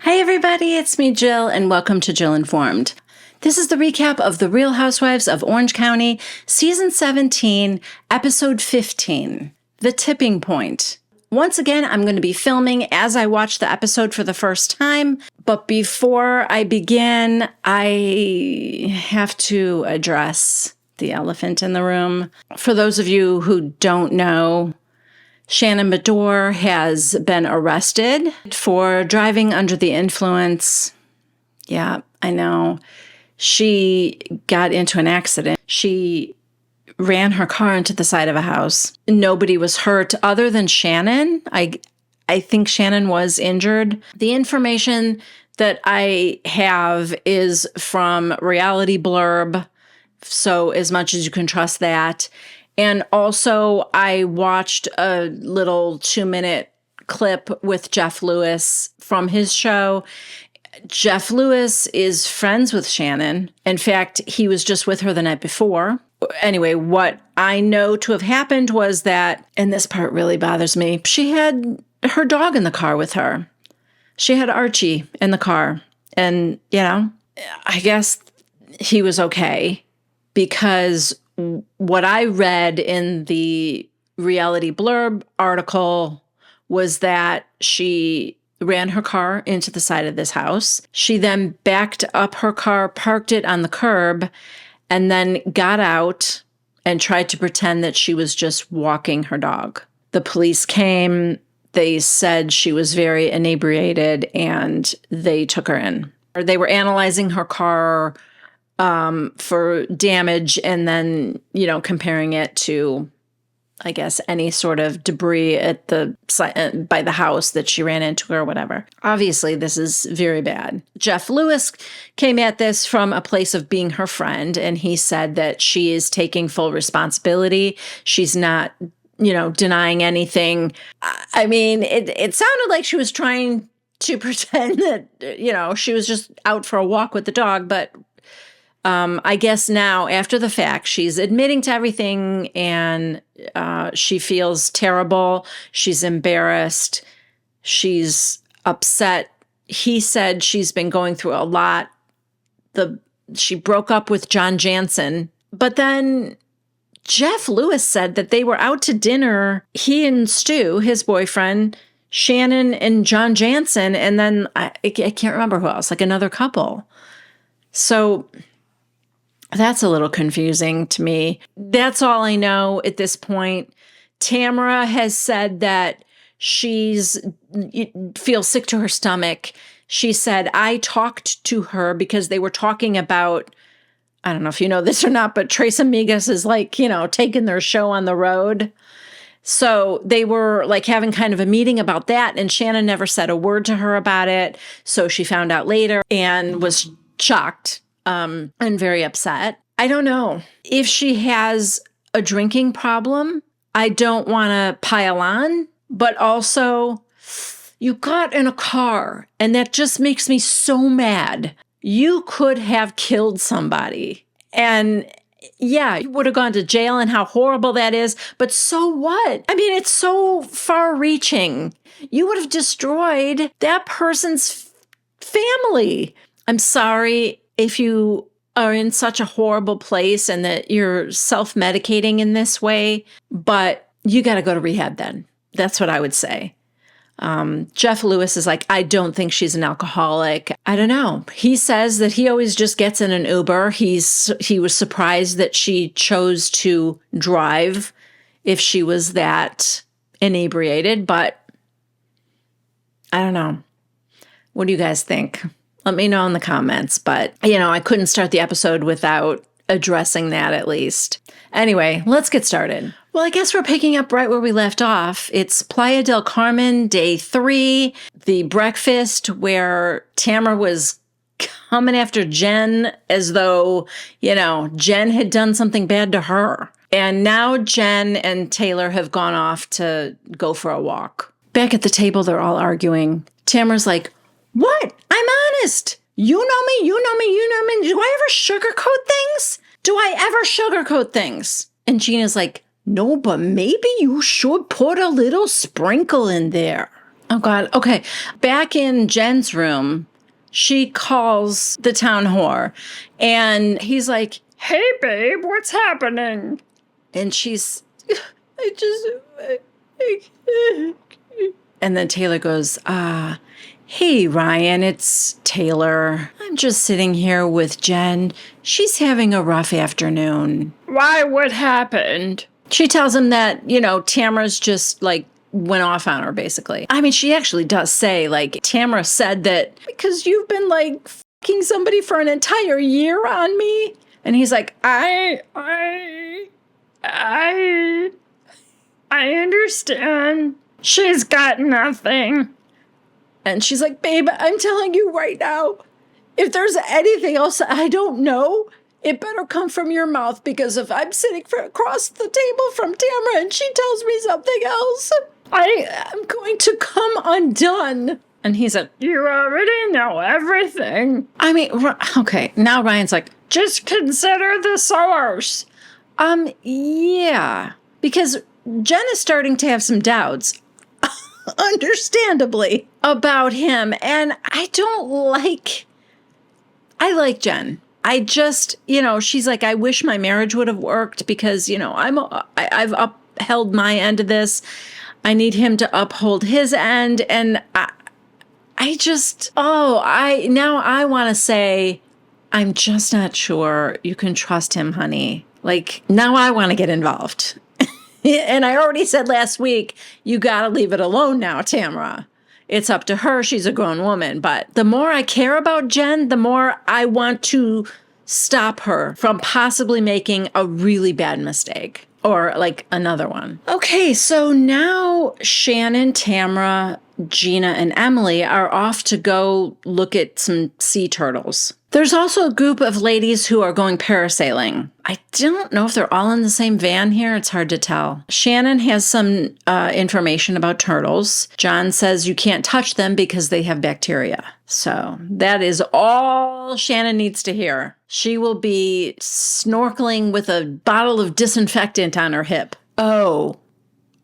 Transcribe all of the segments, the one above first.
Hi everybody, it's me Jill and welcome to Jill Informed. This is the recap of The Real Housewives of Orange County, Season 17, Episode 15, The Tipping Point. Once again, I'm going to be filming as I watch the episode for the first time, but before I begin, I have to address the elephant in the room. For those of you who don't know, Shannon Beador has been arrested for driving under the influence. Yeah, I know. She got into an accident. She ran her car into the side of a house. Nobody was hurt other than Shannon. I think Shannon was injured. The information that I have is from Reality Blurb, so as much as you can trust that. And also, I watched a little 2-minute clip with Jeff Lewis from his show. Jeff Lewis is friends with Shannon. In fact, he was just with her the night before. Anyway, what I know to have happened was that, and this part really bothers me, she had her dog in the car with her. She had Archie in the car. And, I guess he was okay because what I read in the Reality Blurb article was that she ran her car into the side of this house. She then backed up her car, parked it on the curb, and then got out and tried to pretend that she was just walking her dog. The police came. They said she was very inebriated, and they took her in. They were analyzing her car for damage and then, comparing it to, I guess, any sort of debris at the site by the house that she ran into or whatever. Obviously, this is very bad. Jeff Lewis came at this from a place of being her friend, and he said that she is taking full responsibility. She's not, denying anything. I mean, it sounded like she was trying to pretend that, she was just out for a walk with the dog, but I guess now, after the fact, she's admitting to everything and she feels terrible. She's embarrassed. She's upset. He said she's been going through a lot. She broke up with John Jansen. But then Jeff Lewis said that they were out to dinner, he and Stu, his boyfriend, Shannon and John Jansen, and then I can't remember who else, like another couple. So that's a little confusing to me. That's all I know at this point. Tamara has said that feels sick to her stomach. She said, I talked to her because they were talking about, I don't know if you know this or not, but Tres Amigas is taking their show on the road. So they were having kind of a meeting about that, and Shannon never said a word to her about it. So she found out later and was shocked. And very upset. I don't know. If she has a drinking problem, I don't want to pile on, but also you got in a car and that just makes me so mad. You could have killed somebody and yeah, you would have gone to jail and how horrible that is, but so what? I mean, it's so far reaching. You would have destroyed that person's family. I'm sorry if you are in such a horrible place and that you're self-medicating in this way, but you got to go to rehab then. That's what I would say. Jeff Lewis is I don't think she's an alcoholic. I don't know. He says that he always just gets in an Uber. He was surprised that she chose to drive if she was that inebriated, but I don't know. What do you guys think? Let me know in the comments, but, I couldn't start the episode without addressing that at least. Anyway, let's get started. Well, I guess we're picking up right where we left off. It's Playa del Carmen, day 3, the breakfast where Tamara was coming after Jen as though, Jen had done something bad to her. And now Jen and Taylor have gone off to go for a walk. Back at the table, they're all arguing. Tamara's like, what? I'm honest. You know me, you know me, you know me. Do I ever sugarcoat things? Do I ever sugarcoat things? And Gina's like, no, but maybe you should put a little sprinkle in there. Oh, God. Okay. Back in Jen's room, she calls the town whore. And he's like, hey, babe, what's happening? And she's, and then Taylor goes, hey, Ryan, it's Taylor. I'm just sitting here with Jen. She's having a rough afternoon. Why? What happened? She tells him that, Tamara's just like went off on her, basically. I mean, she actually does say, like, Tamara said that because you've been like fucking somebody for an entire year on me. And he's like, I understand. She's got nothing. And she's like, babe, I'm telling you right now, if there's anything else I don't know, it better come from your mouth, because if I'm sitting across the table from Tamara and she tells me something else, I'm going to come undone. And he's like, you already know everything. I mean, okay, now Ryan's like, just consider the source. Yeah, because Jen is starting to have some doubts, understandably, about him. And I like Jen. I just, she's like, I wish my marriage would have worked because, I've upheld my end of this. I need him to uphold his end. And I want to say, I'm just not sure you can trust him, honey. Like, now I want to get involved. And I already said last week, you got to leave it alone now, Tamara. It's up to her. She's a grown woman. But the more I care about Jen, the more I want to stop her from possibly making a really bad mistake or like another one. Okay, so now Shannon, Tamara, Gina, and Emily are off to go look at some sea turtles. There's also a group of ladies who are going parasailing. I don't know if they're all in the same van here. It's hard to tell. Shannon has some information about turtles. John says you can't touch them because they have bacteria. So that is all Shannon needs to hear. She will be snorkeling with a bottle of disinfectant on her hip. Oh,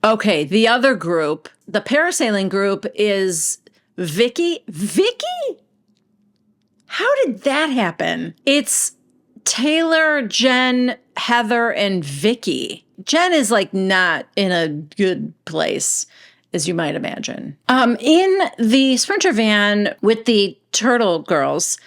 okay. The other group, the parasailing group, is Vicky. Vicky? How did that happen? It's Taylor, Jen, Heather, and Vicky. Jen is like not in a good place, as you might imagine. In the Sprinter van with the turtle girls,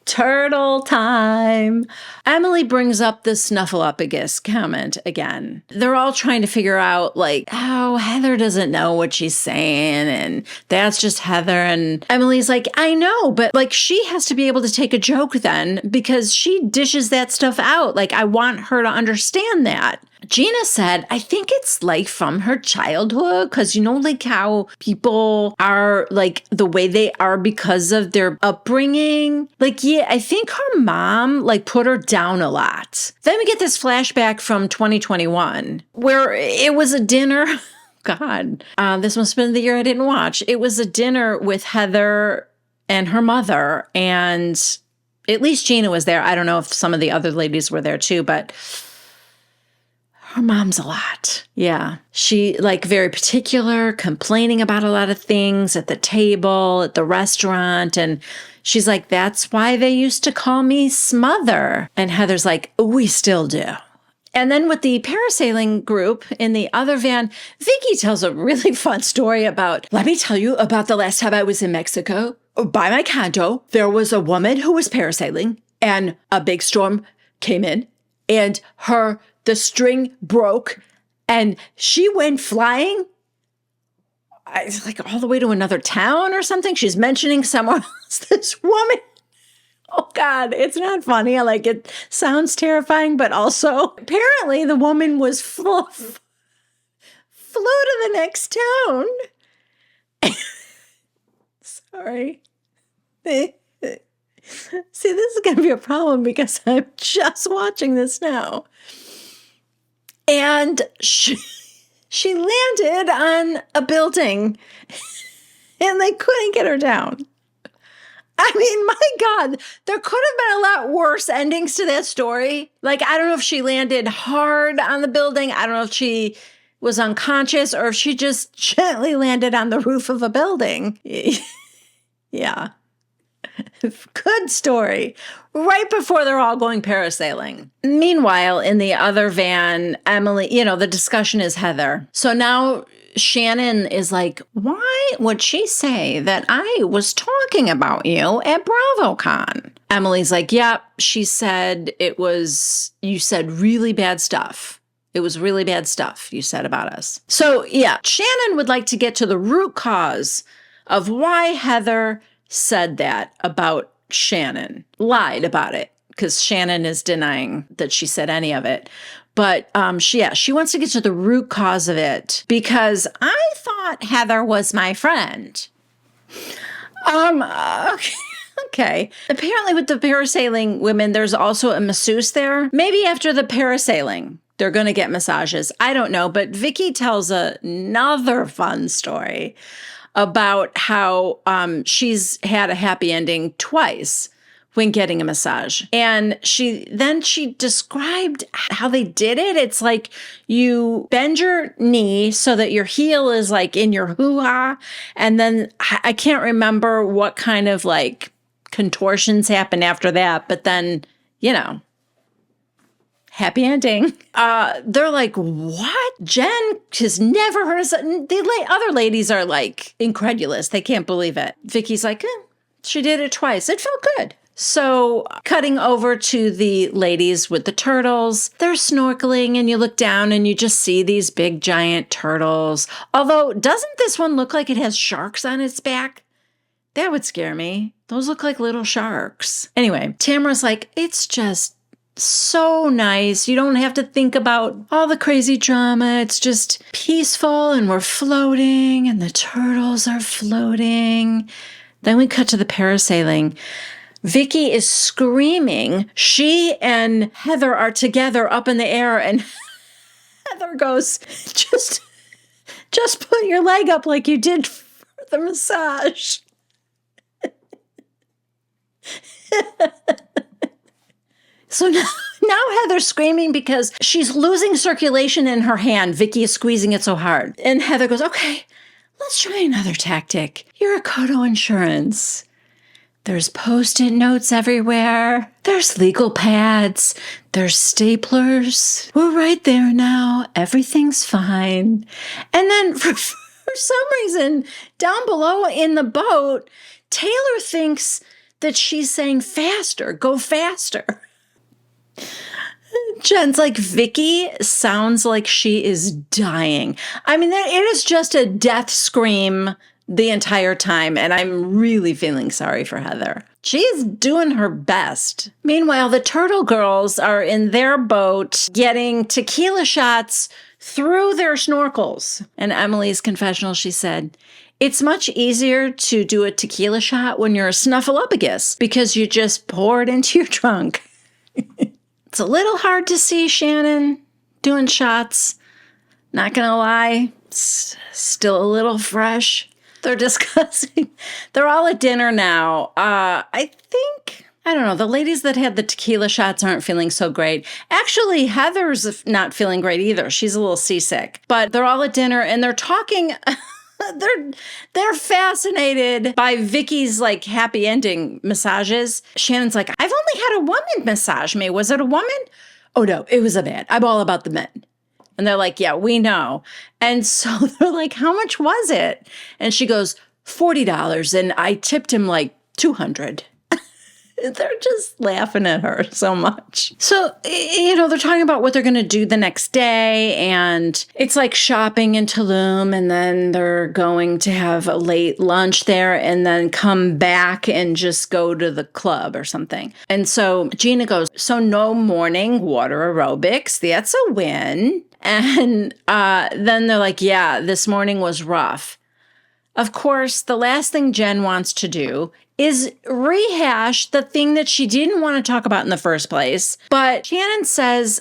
turtle time. Emily brings up the snuffleupagus comment again. They're all trying to figure out, like, how Heather doesn't know what she's saying, and that's just Heather. And Emily's like, I know, but like, she has to be able to take a joke then, because she dishes that stuff out. Like, I want her to understand that. Gina said, I think it's like from her childhood, because like how people are like the way they are because of their upbringing. Like, yeah, I think her mom like put her down a lot. Then we get this flashback from 2021 where it was a dinner. God, this must have been the year I didn't watch. It was a dinner with Heather and her mother, and at least Gina was there. I don't know if some of the other ladies were there too, but her mom's a lot. Yeah. She like very particular, complaining about a lot of things at the table, at the restaurant. And she's like, that's why they used to call me Smother. And Heather's like, we still do. And then with the parasailing group in the other van, Vicky tells a really fun story about, let me tell you about the last time I was in Mexico. By my condo, there was a woman who was parasailing and a big storm came in and the string broke and she went flying like all the way to another town or something. She's mentioning someone else, this woman. Oh God, it's not funny. It sounds terrifying, but also apparently the woman was flew to the next town. Sorry. See, this is going to be a problem because I'm just watching this now. And she landed on a building and they couldn't get her down. I mean, my God, there could have been a lot worse endings to that story. Like, I don't know if she landed hard on the building. I don't know if she was unconscious or if she just gently landed on the roof of a building. Yeah. Good story. Right before they're all going parasailing. Meanwhile, in the other van, Emily, the discussion is Heather. So now Shannon is like, why would she say that I was talking about you at BravoCon? Emily's like, yep, she said you said really bad stuff. It was really bad stuff you said about us. So yeah, Shannon would like to get to the root cause of why Heather said that about Shannon, lied about it, because Shannon is denying that she said any of it. But she wants to get to the root cause of it because I thought Heather was my friend. Okay. Apparently with the parasailing women, there's also a masseuse there. Maybe after the parasailing, they're going to get massages. I don't know. But Vicky tells another fun story about how she's had a happy ending twice when getting a massage. And she described how they did it. It's like you bend your knee so that your heel is like in your hoo-ha. And then I can't remember what kind of like contortions happen after that. But then, happy ending. They're like, what? Jen has never heard of something. The other ladies are like incredulous. They can't believe it. Vicky's like, she did it twice. It felt good. So cutting over to the ladies with the turtles, they're snorkeling and you look down and you just see these big giant turtles. Although, doesn't this one look like it has sharks on its back? That would scare me. Those look like little sharks. Anyway, Tamara's like, it's just so nice. You don't have to think about all the crazy drama. It's just peaceful and we're floating and the turtles are floating. Then we cut to the parasailing. Vicky is screaming. She and Heather are together up in the air and Heather goes, just put your leg up like you did for the massage. So now Heather's screaming because she's losing circulation in her hand. Vicky is squeezing it so hard. And Heather goes, okay, let's try another tactic. You're a Kodo Insurance. There's Post-it notes everywhere. There's legal pads. There's staplers. We're right there now. Everything's fine. And then for some reason, down below in the boat, Taylor thinks that she's saying faster, go faster. Jen's like, Vicky sounds like she is dying. I mean, it is just a death scream the entire time, and I'm really feeling sorry for Heather. She's doing her best. Meanwhile, the Turtle Girls are in their boat getting tequila shots through their snorkels. And Emily's confessional, she said, it's much easier to do a tequila shot when you're a snuffleupagus because you just pour it into your trunk. It's a little hard to see Shannon doing shots. Not gonna lie, it's still a little fresh. They're discussing. They're all at dinner now. I don't know, the ladies that had the tequila shots aren't feeling so great. Actually, Heather's not feeling great either. She's a little seasick. But they're all at dinner and they're talking. They're fascinated by Vicky's like happy ending massages. Shannon's like, I've only had a woman massage me. Was it a woman? Oh no, it was a man. I'm all about the men. And they're like, yeah, we know. And so they're like, how much was it? And she goes, $40. And I tipped him like $200. They're just laughing at her so much. So, they're talking about what they're going to do the next day. And it's like shopping in Tulum. And then they're going to have a late lunch there and then come back and just go to the club or something. And so Gina goes, so no morning water aerobics. That's a win. And then they're like, yeah, this morning was rough. Of course, the last thing Jen wants to do is rehash the thing that she didn't want to talk about in the first place. But Shannon says,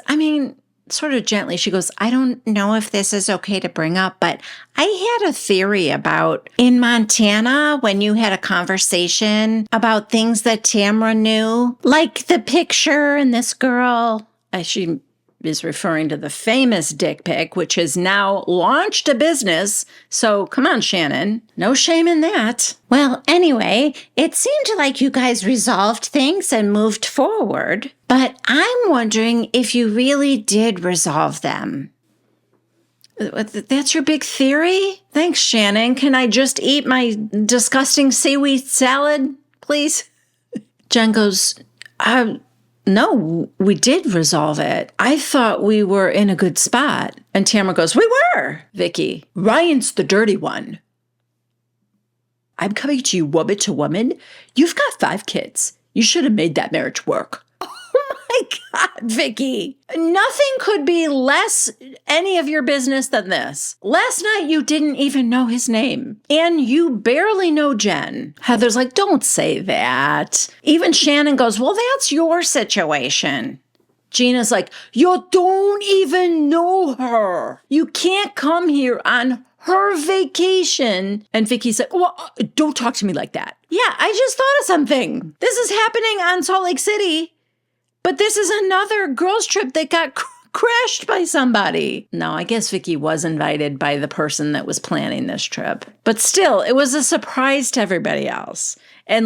sort of gently, she goes, I don't know if this is okay to bring up, but I had a theory about in Montana when you had a conversation about things that Tamara knew, like the picture and this girl. She is referring to the famous dick pic, which has now launched a business. So come on, Shannon. No shame in that. Well, anyway, it seemed like you guys resolved things and moved forward. But I'm wondering if you really did resolve them. That's your big theory? Thanks, Shannon. Can I just eat my disgusting seaweed salad, please? Jen goes, no, we did resolve it. I thought we were in a good spot. And Tamara goes, we were. Vicky, Ryan's the dirty one. I'm coming to you woman to woman. You've got 5 kids. You should have made that marriage work. Oh my God, Vicky. Nothing could be less any of your business than this. Last night, you didn't even know his name. And you barely know Jen. Heather's like, don't say that. Even Shannon goes, well, that's your situation. Gina's like, you don't even know her. You can't come here on her vacation. And Vicky's like, well, don't talk to me like that. Yeah, I just thought of something. This is happening on Salt Lake City. But this is another girls' trip that got crashed by somebody. No, I guess Vicky was invited by the person that was planning this trip. But still, it was a surprise to everybody else. And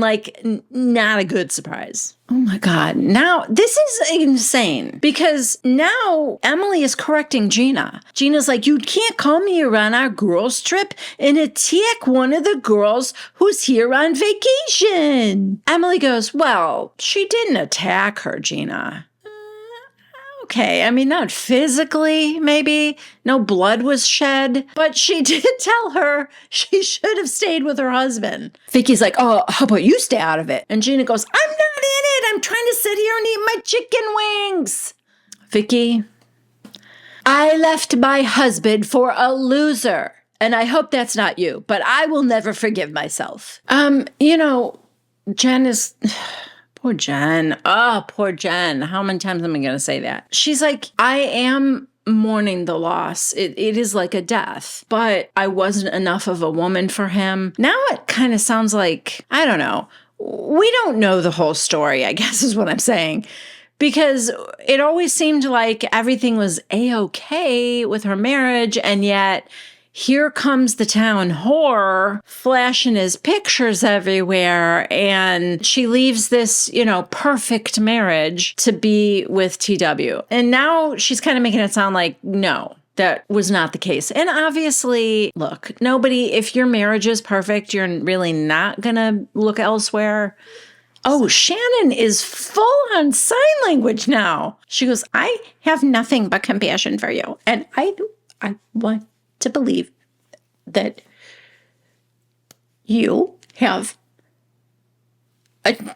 not a good surprise. Oh my God. Now, this is insane because now Emily is correcting Gina. Gina's like, you can't come here on our girls' trip and attack one of the girls who's here on vacation. Emily goes, well, she didn't attack her, Gina. Okay, I mean, not physically, maybe. No blood was shed. But she did tell her she should have stayed with her husband. Vicky's like, oh, how about you stay out of it? And Gina goes, I'm not in it. I'm trying to sit here and eat my chicken wings. Vicky, I left my husband for a loser. And I hope that's not you, but I will never forgive myself. Jen is... Poor Jen. Oh, poor Jen. How many times am I going to say that? She's like, I am mourning the loss. It is like a death, but I wasn't enough of a woman for him. Now it kind of sounds like, I don't know. We don't know the whole story, I guess is what I'm saying. Because it always seemed like everything was A-okay with her marriage, and yet here comes the town whore flashing his pictures everywhere. And she leaves this, perfect marriage to be with TW. And now she's kind of making it sound like, no, that was not the case. And obviously, look, if your marriage is perfect, you're really not going to look elsewhere. Oh, Shannon is full on sign language now. She goes, I have nothing but compassion for you. And I want to believe that you have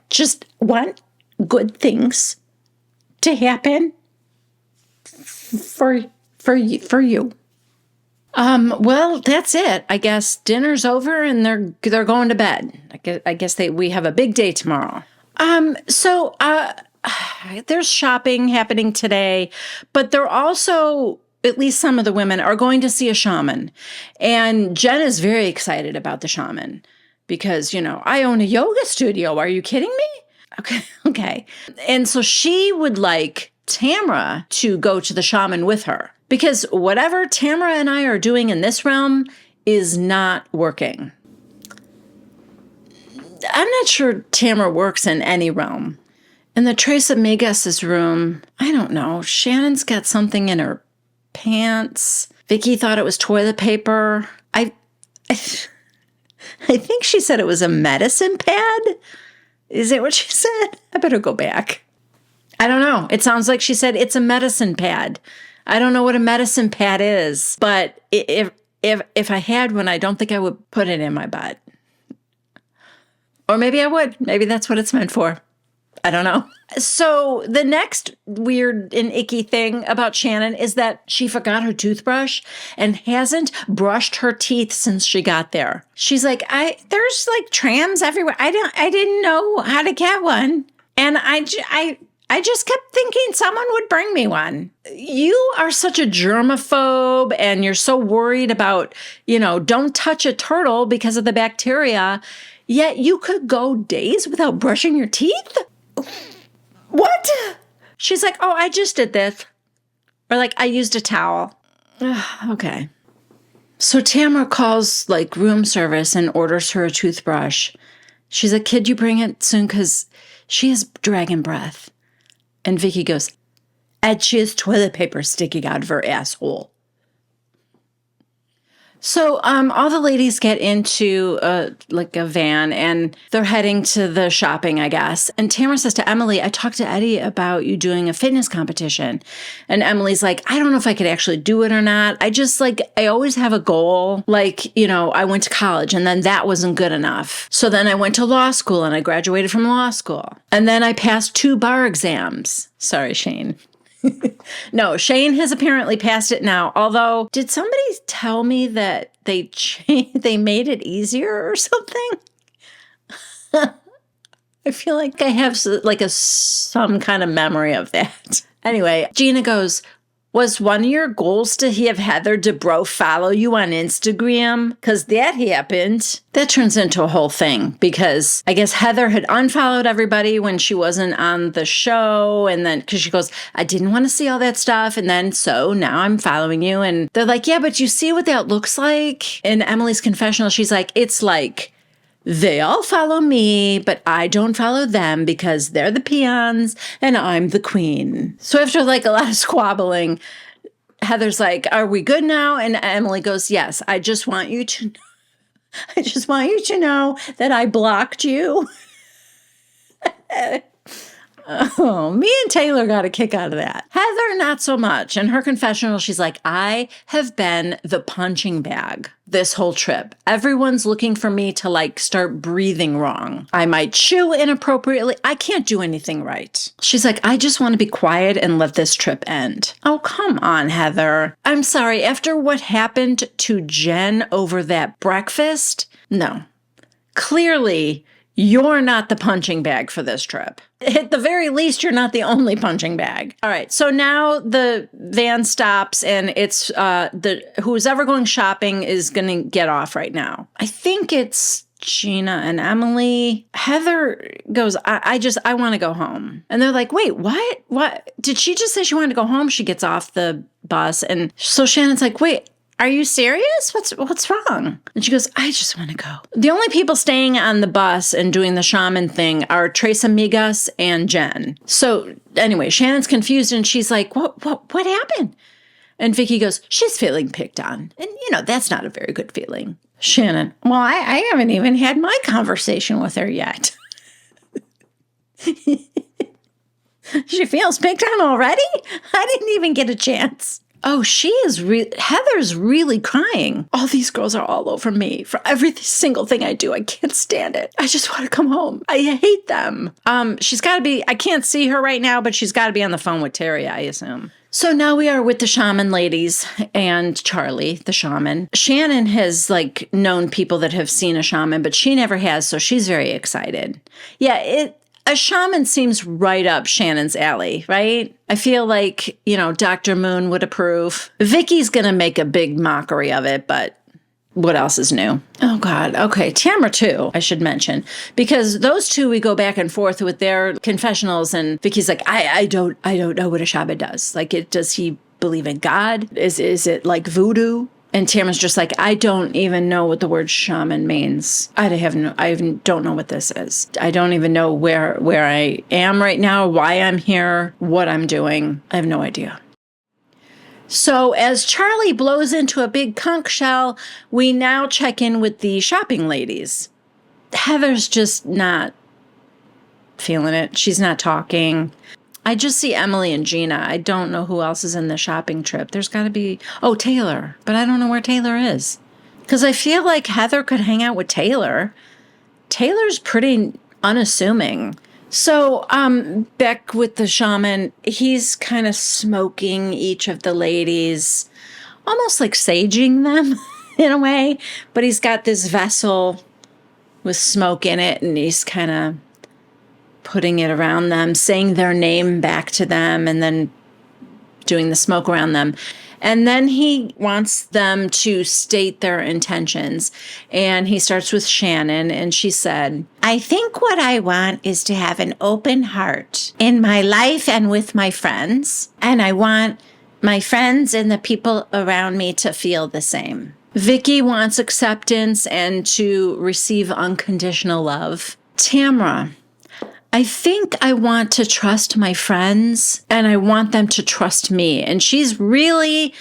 just want good things to happen for you. Well, that's it. I guess dinner's over and they're going to bed. I guess we have a big day tomorrow. So there's shopping happening today, but they're also, at least some of the women are going to see a shaman. And Jen is very excited about the shaman because, I own a yoga studio. Are you kidding me? Okay. And so she would like Tamara to go to the shaman with her because whatever Tamara and I are doing in this realm is not working. I'm not sure Tamara works in any realm. In the Trace Amigas' room, I don't know. Shannon's got something in her pants. Vicky thought it was toilet paper. I think she said it was a medicine pad. Is that what she said? I better go back. I don't know. It sounds like she said it's a medicine pad. I don't know what a medicine pad is, but if I had one, I don't think I would put it in my butt. Or maybe I would. Maybe that's what it's meant for. I don't know. So the next weird and icky thing about Shannon is that she forgot her toothbrush and hasn't brushed her teeth since she got there. She's like, there's like trams everywhere. I didn't know how to get one. And I just kept thinking someone would bring me one. You are such a germaphobe and you're so worried about, don't touch a turtle because of the bacteria. Yet you could go days without brushing your teeth? What? She's like, oh, I just did this. Or like, I used a towel. Okay. So Tamara calls like room service and orders her a toothbrush. She's like, kid, you bring it soon because she has dragon breath. And Vicky goes, and she has toilet paper sticking out of her asshole. So all the ladies get into a van and they're heading to the shopping, I guess. And Tamara says to Emily, I talked to Eddie about you doing a fitness competition. And Emily's like, I don't know if I could actually do it or not. I always have a goal. I went to college and then that wasn't good enough. So then I went to law school and I graduated from law school. And then I passed 2 bar exams. Sorry, Shane. No, Shane has apparently passed it now. Although, did somebody tell me that they made it easier or something? I feel like I have some kind of memory of that. Anyway, Gina goes, was one of your goals to have Heather Dubrow follow you on Instagram? Because that happened. That turns into a whole thing because I guess Heather had unfollowed everybody when she wasn't on the show. And then, because she goes, I didn't want to see all that stuff. And then, so now I'm following you. And they're like, yeah, but you see what that looks like? In Emily's confessional, she's like, it's like, they all follow me, but I don't follow them because they're the peons and I'm the queen. So after a lot of squabbling, Heather's like, are we good now? And Emily goes, yes, I just want you to know that I blocked you. Oh, me and Taylor got a kick out of that. Heather, not so much. In her confessional, she's like, I have been the punching bag this whole trip. Everyone's looking for me to start breathing wrong. I might chew inappropriately. I can't do anything right. She's like, I just want to be quiet and let this trip end. Oh, come on, Heather. I'm sorry. After what happened to Jen over that breakfast, no. Clearly, you're not the punching bag for this trip. At the very least, you're not the only punching bag. All right. So now the van stops and it's who's ever going shopping is going to get off right now. I think it's Gina and Emily. Heather goes, I want to go home. And they're like, wait, what? What? Did she just say she wanted to go home? She gets off the bus. And so Shannon's like, wait, are you serious? What's wrong? And she goes, I just want to go. The only people staying on the bus and doing the shaman thing are Tres Amigas and Jen. So anyway, Shannon's confused and she's like, what happened? And Vicky goes, she's feeling picked on. And that's not a very good feeling. Shannon, well, I haven't even had my conversation with her yet. She feels picked on already? I didn't even get a chance. Oh, Heather's really crying. All these girls are all over me for every single thing I do. I can't stand it. I just want to come home. I hate them. She's got to be, I can't see her right now, but she's got to be on the phone with Terry, I assume. So now we are with the shaman ladies and Charlie, the shaman. Shannon has known people that have seen a shaman, but she never has. So she's very excited. Yeah, a shaman seems right up Shannon's alley, right? I feel like, Dr. Moon would approve. Vicky's going to make a big mockery of it, but what else is new? Oh, God. Okay. Tamara, too, I should mention. Because those two, we go back and forth with their confessionals, and Vicky's like, I don't know what a shaman does. Does he believe in God? Is it like voodoo? And Tamara's just like, I don't even know what the word shaman means. I don't know what this is. I don't even know where I am right now, why I'm here, what I'm doing. I have no idea. So as Charlie blows into a big conch shell, we now check in with the shopping ladies. Heather's just not feeling it. She's not talking. I just see Emily and Gina. I don't know who else is in the shopping trip. There's got to be, Taylor. But I don't know where Taylor is. Because I feel like Heather could hang out with Taylor. Taylor's pretty unassuming. So Beck with the shaman, he's kind of smoking each of the ladies, almost like saging them in a way. But he's got this vessel with smoke in it, and he's kind of putting it around them, saying their name back to them, and then doing the smoke around them. And then he wants them to state their intentions. And he starts with Shannon, and she said, I think what I want is to have an open heart in my life and with my friends. And I want my friends and the people around me to feel the same. Vicky wants acceptance and to receive unconditional love. Tamra, I think I want to trust my friends and I want them to trust me. And she's really,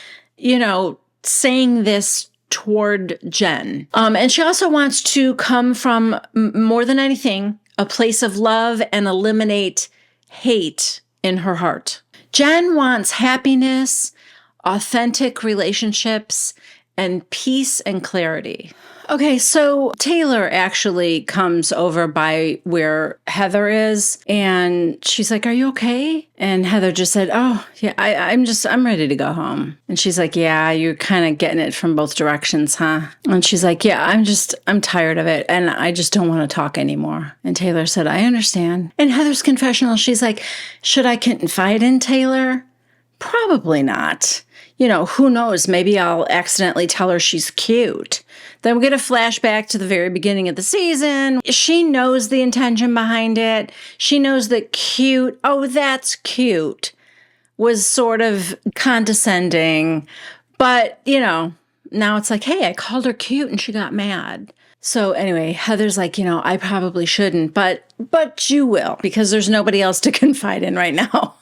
saying this toward Jen. And she also wants to come from, more than anything, a place of love and eliminate hate in her heart. Jen wants happiness, authentic relationships, and peace and clarity. Okay, so Taylor actually comes over by where Heather is, and she's like, "Are you okay?" And Heather just said, "Oh, yeah, I'm ready to go home." And she's like, "Yeah, you're kind of getting it from both directions, huh?" And she's like, "Yeah, I'm tired of it, and I just don't want to talk anymore." And Taylor said, "I understand." In Heather's confessional, she's like, "Should I confide in Taylor? Probably not. Who knows? Maybe I'll accidentally tell her she's cute." Then we get a flashback to the very beginning of the season. She knows the intention behind it. She knows that cute, oh, that's cute, was sort of condescending. But, now it's like, hey, I called her cute and she got mad. So anyway, Heather's like, I probably shouldn't, but you will, because there's nobody else to confide in right now.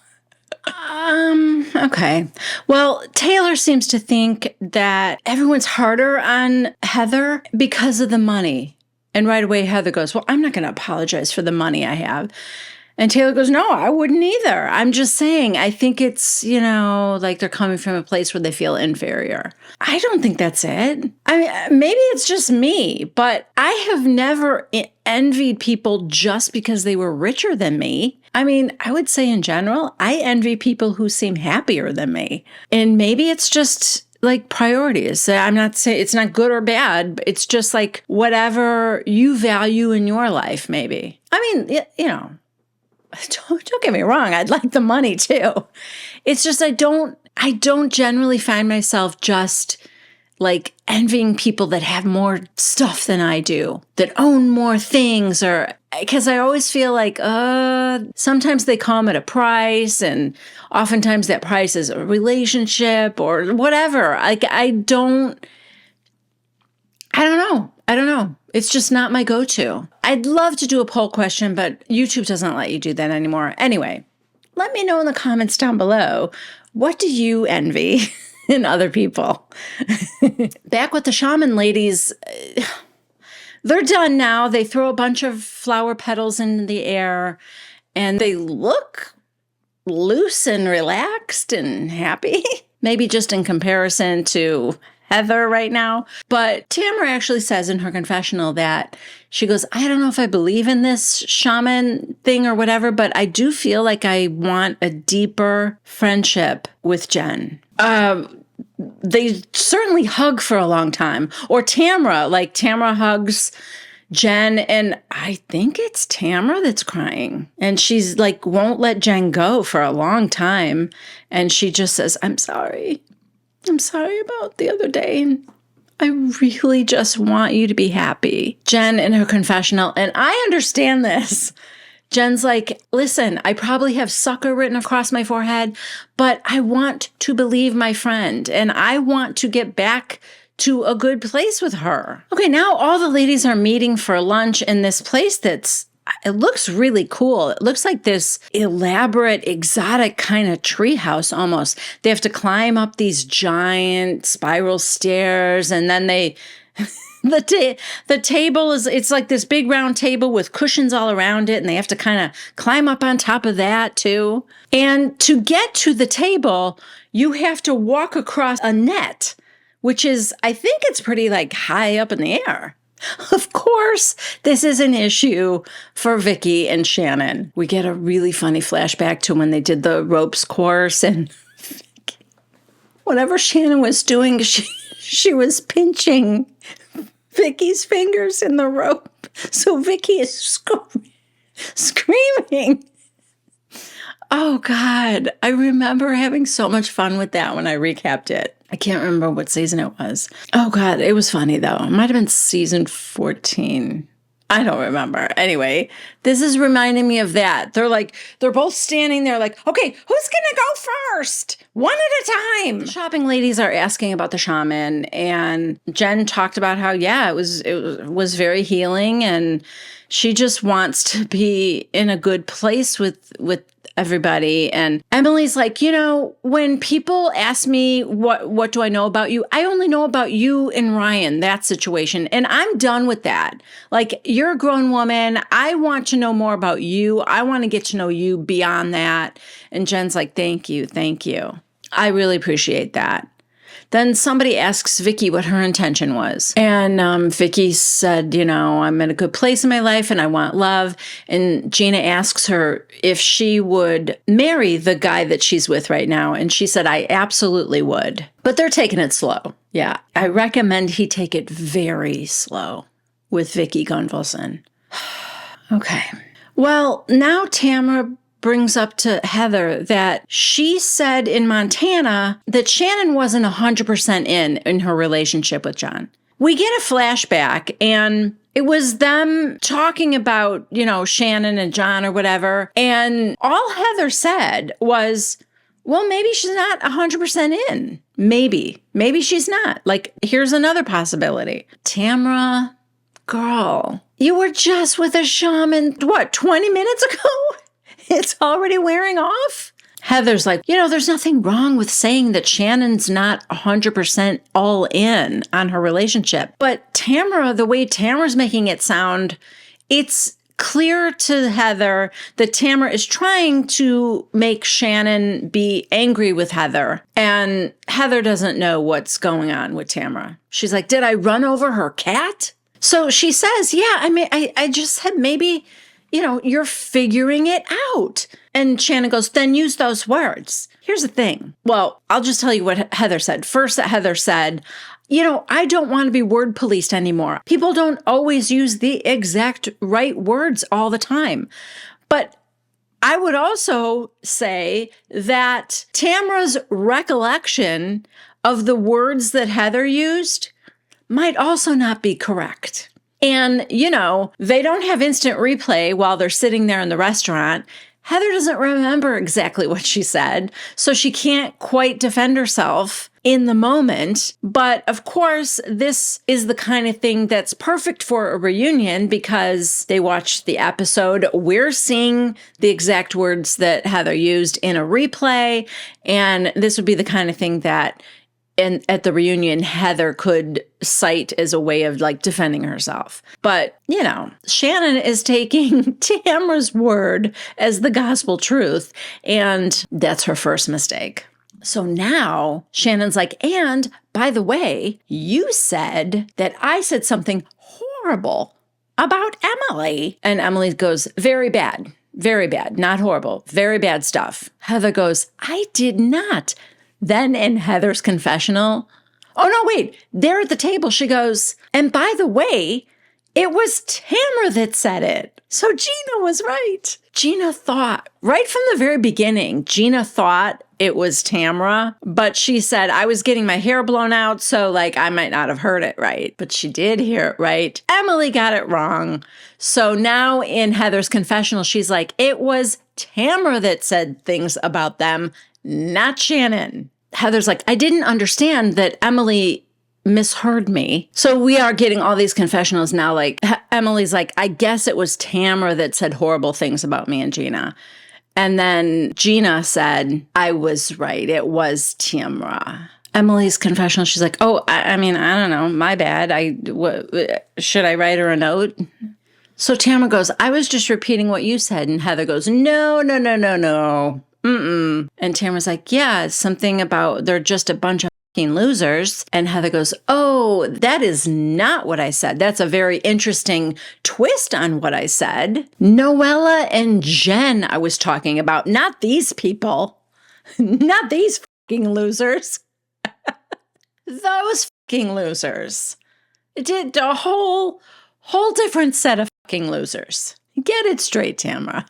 Okay. Well, Taylor seems to think that everyone's harder on Heather because of the money. And right away, Heather goes, "Well, I'm not going to apologize for the money I have." And Taylor goes, "No, I wouldn't either. I'm just saying, I think it's, like they're coming from a place where they feel inferior." I don't think that's it. I mean, maybe it's just me, but I have never envied people just because they were richer than me. I mean, I would say in general, I envy people who seem happier than me. And maybe it's just like priorities. I'm not saying it's not good or bad, but it's just like whatever you value in your life, maybe. I mean, don't get me wrong. I'd like the money too. It's just I don't generally find myself just like envying people that have more stuff than I do, that own more things, or because I always feel like, sometimes they come at a price, and oftentimes that price is a relationship or whatever. Like, I don't know. It's just not my go-to. I'd love to do a poll question, but YouTube doesn't let you do that anymore. Anyway, let me know in the comments down below, what do you envy in other people? Back with the shaman ladies, they're done now. They throw a bunch of flower petals in the air, and they look loose and relaxed and happy. Maybe just in comparison to Heather right now. But Tamra actually says in her confessional that she goes, "I don't know if I believe in this shaman thing or whatever, but I do feel like I want a deeper friendship with Jen." They certainly hug for a long time. Or Tamra hugs Jen, and I think it's Tamra that's crying. And she's like, won't let Jen go for a long time. And she just says, "I'm sorry. I'm sorry about the other day. And I really just want you to be happy." Jen in her confessional, and I understand this. Jen's like, "Listen, I probably have sucker written across my forehead, but I want to believe my friend, and I want to get back to a good place with her." Okay, now all the ladies are meeting for lunch in this place it looks really cool. It looks like this elaborate, exotic kind of treehouse almost. They have to climb up these giant spiral stairs, and then the table it's like this big round table with cushions all around it, and they have to kind of climb up on top of that too. And to get to the table, you have to walk across a net, which is, I think it's pretty like high up in the air. Of course, this is an issue for Vicky and Shannon. We get a really funny flashback to when they did the ropes course, and whatever Shannon was doing, she was pinching Vicky's fingers in the rope. So Vicky is screaming. Oh, God. I remember having so much fun with that when I recapped it. I can't remember what season it was. Oh, God. It was funny, though. It might have been season 14. I don't remember. Anyway, this is reminding me of that. They're both standing there like, okay, who's going to go first? One at a time. The shopping ladies are asking about the shaman, and Jen talked about how, it was very healing, and she just wants to be in a good place with everybody. And Emily's like, when people ask me what do I know about you, I only know about you and Ryan, that situation. And I'm done with that. Like, you're a grown woman. I want to know more about you. I want to get to know you beyond that. And Jen's like, thank you. I really appreciate that. Then somebody asks Vicky what her intention was. And Vicky said, I'm in a good place in my life and I want love. And Gina asks her if she would marry the guy that she's with right now. And she said, I absolutely would. But they're taking it slow. Yeah, I recommend he take it very slow with Vicky Gunvalson. Okay. Well, now Tamara brings up to Heather that she said in Montana that Shannon wasn't 100% in her relationship with John. We get a flashback, and it was them talking about, Shannon and John or whatever. And all Heather said was, well, maybe she's not 100% in. Maybe she's not. Like, here's another possibility. Tamara, girl, you were just with a shaman, 20 minutes ago? It's already wearing off? Heather's like, there's nothing wrong with saying that Shannon's not 100% all in on her relationship. But Tamara, the way Tamara's making it sound, it's clear to Heather that Tamara is trying to make Shannon be angry with Heather. And Heather doesn't know what's going on with Tamara. She's like, did I run over her cat? So she says, I just said maybe, you're figuring it out. And Shannon goes, then use those words. Here's the thing. Well, I'll just tell you what Heather said. First, Heather said, I don't want to be word policed anymore. People don't always use the exact right words all the time. But I would also say that Tamara's recollection of the words that Heather used might also not be correct. And, they don't have instant replay while they're sitting there in the restaurant. Heather doesn't remember exactly what she said, so she can't quite defend herself in the moment. But of course, this is the kind of thing that's perfect for a reunion because they watched the episode. We're seeing the exact words that Heather used in a replay, and this would be the kind of thing that at the reunion, Heather could cite as a way of defending herself. But, Shannon is taking Tamara's word as the gospel truth, and that's her first mistake. So now Shannon's like, and by the way, you said that I said something horrible about Emily. And Emily goes, very bad, not horrible, very bad stuff. Heather goes, I did not. Then in Heather's confessional, oh no, wait, there at the table, she goes, and by the way, it was Tamara that said it. So Gina was right. Gina thought, right from the very beginning, Gina thought it was Tamara, but she said, I was getting my hair blown out, so I might not have heard it right. But she did hear it right. Emily got it wrong. So now in Heather's confessional, she's like, it was Tamara that said things about them, not Shannon. Heather's like, I didn't understand that Emily misheard me. So we are getting all these confessionals now. Emily's like, I guess it was Tamara that said horrible things about me and Gina. And then Gina said, I was right. It was Tamara. Emily's confessional, she's like, oh, I don't know. My bad. Should I write her a note? So Tamara goes, I was just repeating what you said. And Heather goes, no. Mm-mm. And Tamara's like, yeah, something about they're just a bunch of fucking losers. And Heather goes, oh, that is not what I said. That's a very interesting twist on what I said. Noella and Jen I was talking about, not these people. Not these fucking losers. Those fucking losers. It did a whole different set of fucking losers. Get it straight, Tamara.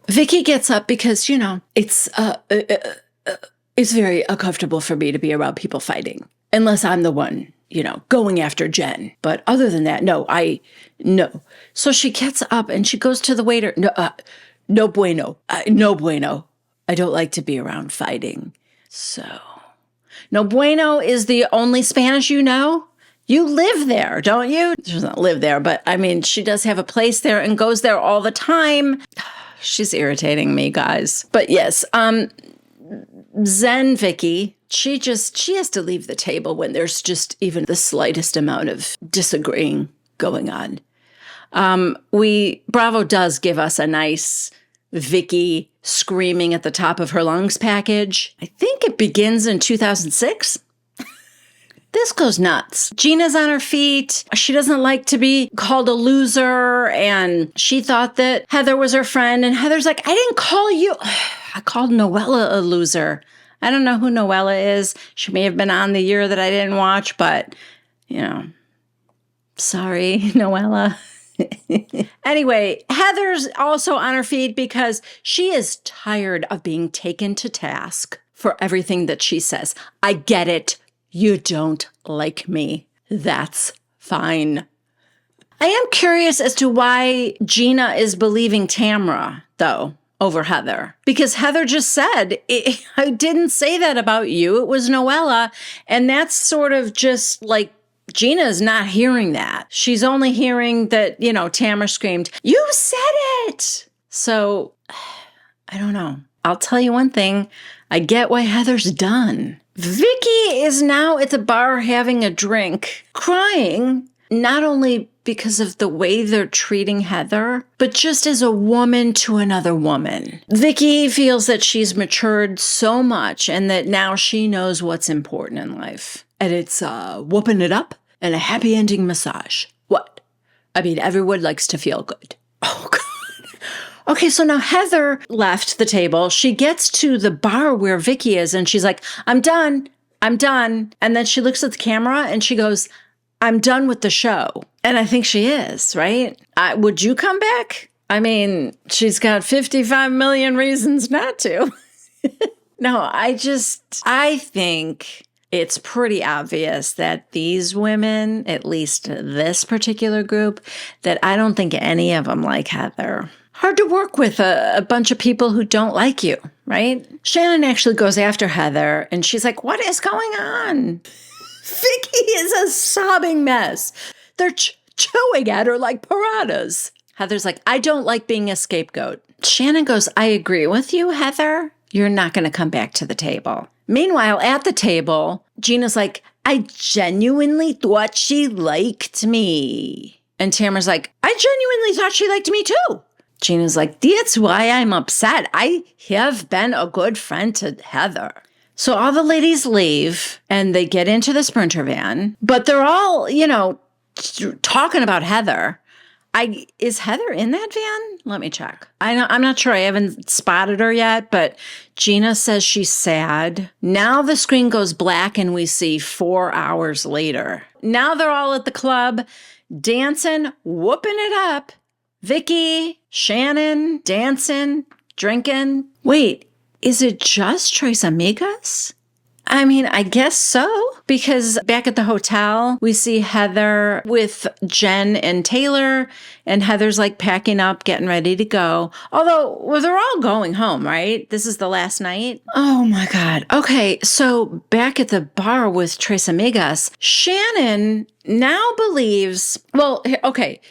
Vicky gets up because, it's very uncomfortable for me to be around people fighting, unless I'm the one going after Jen. But other than that, no. So she gets up and she goes to the waiter. No bueno. No bueno. I don't like to be around fighting. So, no bueno is the only Spanish you know? You live there, don't you? She doesn't live there, but I mean, she does have a place there and goes there all the time. She's irritating me, guys. But yes, Zen Vicky, she has to leave the table when there's just even the slightest amount of disagreeing going on. Bravo does give us a nice Vicky screaming at the top of her lungs package. I think it begins in 2006. This goes nuts. Gina's on her feet. She doesn't like to be called a loser. And she thought that Heather was her friend. And Heather's like, I didn't call you. I called Noella a loser. I don't know who Noella is. She may have been on the year that I didn't watch, but, sorry, Noella. Anyway, Heather's also on her feet because she is tired of being taken to task for everything that she says. I get it. You don't like me. That's fine. I am curious as to why Gina is believing Tamra, though, over Heather. Because Heather just said, I didn't say that about you. It was Noella. And that's sort of just like, Gina's not hearing that. She's only hearing that, Tamra screamed, you said it. So, I don't know. I'll tell you one thing. I get why Heather's done. Vicky is now at the bar having a drink, crying, not only because of the way they're treating Heather, but just as a woman to another woman. Vicky feels that she's matured so much and that now she knows what's important in life. And it's whooping it up and a happy ending massage. What? I mean, everyone likes to feel good. Oh, God. Okay, so now Heather left the table. She gets to the bar where Vicky is and she's like, I'm done. And then she looks at the camera and she goes, I'm done with the show. And I think she is, right? Would you come back? I mean, she's got 55 million reasons not to. No, I think it's pretty obvious that these women, at least this particular group, that I don't think any of them like Heather. Hard to work with a bunch of people who don't like you, right? Shannon actually goes after Heather, and she's like, what is going on? Vicky is a sobbing mess. They're chewing at her like piranhas. Heather's like, I don't like being a scapegoat. Shannon goes, I agree with you, Heather. You're not going to come back to the table. Meanwhile, at the table, Gina's like, I genuinely thought she liked me. And Tamara's like, I genuinely thought she liked me too. Gina's like, that's why I'm upset. I have been a good friend to Heather. So all the ladies leave and they get into the Sprinter van, but they're all, talking about Heather. Is Heather in that van? Let me check. I'm not sure. I haven't spotted her yet, but Gina says she's sad. Now the screen goes black and we see 4 hours later. Now they're all at the club, dancing, whooping it up. Vicky, Shannon, dancing, drinking. Wait, is it just Tres Amigas? I mean, I guess so, because back at the hotel, we see Heather with Jen and Taylor, and Heather's like packing up, getting ready to go. Although, they're all going home, right? This is the last night. Oh my God. Okay, so back at the bar with Tres Amigas, Shannon now believes,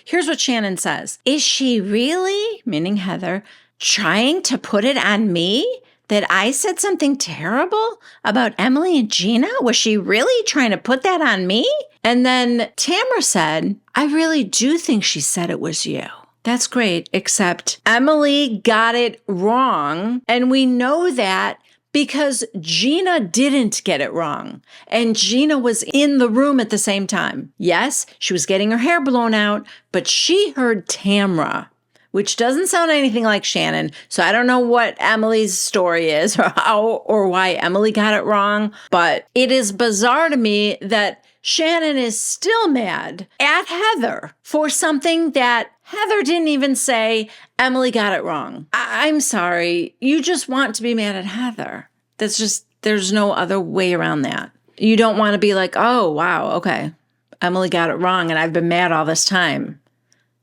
here's what Shannon says. Is she really, meaning Heather, trying to put it on me? That I said something terrible about Emily and Gina? Was she really trying to put that on me? And then Tamara said, I really do think she said it was you. That's great, except Emily got it wrong. And we know that because Gina didn't get it wrong. And Gina was in the room at the same time. Yes, she was getting her hair blown out, but she heard Tamara, which doesn't sound anything like Shannon. So I don't know what Emily's story is or how or why Emily got it wrong. But it is bizarre to me that Shannon is still mad at Heather for something that Heather didn't even say. Emily got it wrong. I'm sorry. You just want to be mad at Heather. There's no other way around that. You don't want to be like, oh, wow, okay, Emily got it wrong and I've been mad all this time.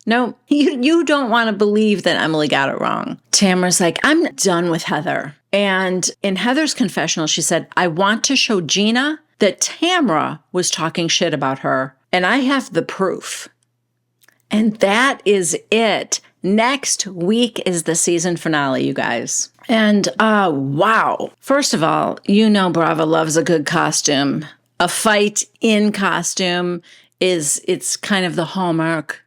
No, you don't want to believe that Emily got it wrong. Tamara's like, I'm done with Heather. And in Heather's confessional, she said, I want to show Gina that Tamara was talking shit about her, and I have the proof. And that is it. Next week is the season finale, you guys. And wow. First of all, you know Bravo loves a good costume. A fight in costume it's kind of the hallmark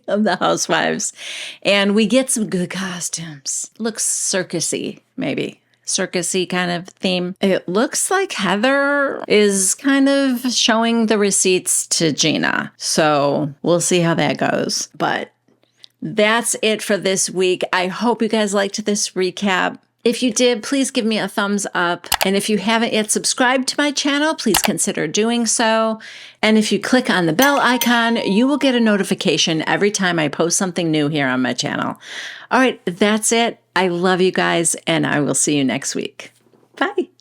of the Housewives. And we get some good costumes. Looks circusy, maybe. Circusy kind of theme. It looks like Heather is kind of showing the receipts to Gina. So we'll see how that goes. But that's it for this week. I hope you guys liked this recap. If you did, please give me a thumbs up. And if you haven't yet subscribed to my channel, please consider doing so. And if you click on the bell icon, you will get a notification every time I post something new here on my channel. All right, that's it. I love you guys, and I will see you next week. Bye.